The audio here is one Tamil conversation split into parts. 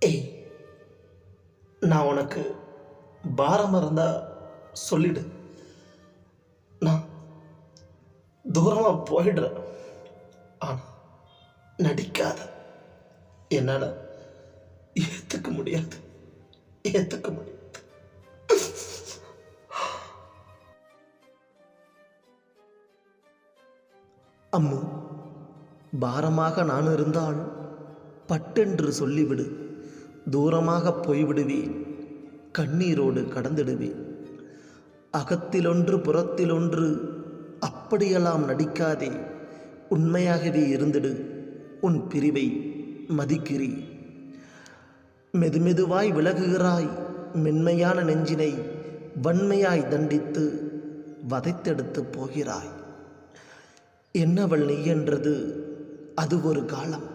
ஏய், நான் உனக்கு பாரமாக இருந்தா சொல்லிடு. நான் தூரமாக போயிடுறேன். ஆனால் நடிக்காத. என்னால் ஏற்றுக்க முடியாது, ஏற்றுக்க முடியாது. அம்மு, பாரமாக நான் இருந்தால் பட்டென்று சொல்லிவிடு. தூரமாக போய்விடுவேன், கண்ணீரோடு கடந்திடுவேன். அகத்திலொன்று புறத்திலொன்று அப்படியெல்லாம் நடிக்காதே. உண்மையாகவே இருந்திடு. உன் பிரிவை மதிக்கிறீ. மெதுமெதுவாய் விலகுகிறாய். மென்மையான நெஞ்சினை வன்மையாய் தண்டித்து வதைத்தெடுத்து போகிறாய். என்னவள் நீ என்றது அது ஒரு காலம்.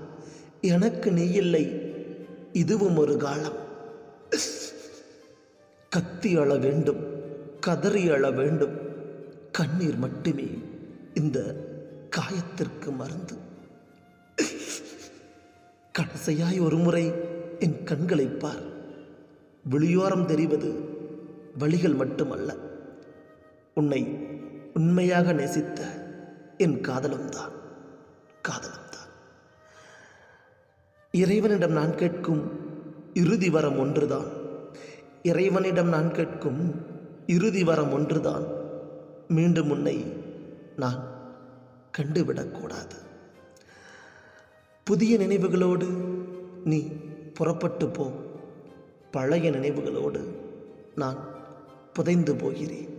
எனக்கு நீ இல்லை, இதுவும் ஒரு காலம். கத்தி அழ வேண்டும், கதறி அழ வேண்டும். கண்ணீர் மட்டுமே இந்த காயத்திற்கு மருந்து. கடைசியாய் ஒரு முறை என் கண்களை பார். விழியோரம் தெரிவது வழிகள் மட்டுமல்ல, உன்னை உண்மையாக நேசித்த என் காதலம்தான், காதலம்தான். இறைவனிடம் நான் கேட்கும் இறுதி வரம் ஒன்றுதான். இறைவனிடம் நான் கேட்கும் இறுதி வரம் ஒன்றுதான். மீண்டும் உன்னை நான் கண்டுவிடக்கூடாது. புதிய நினைவுகளோடு நீ புறப்பட்டு போ. பழைய நினைவுகளோடு நான் புதைந்து போகிறேன்.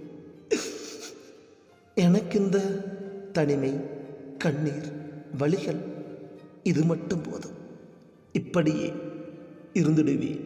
எனக்கு இந்த தனிமை, கண்ணீர், வலிகள் இது மட்டும் போதும். இப்படியே இருந்துடுவேன்.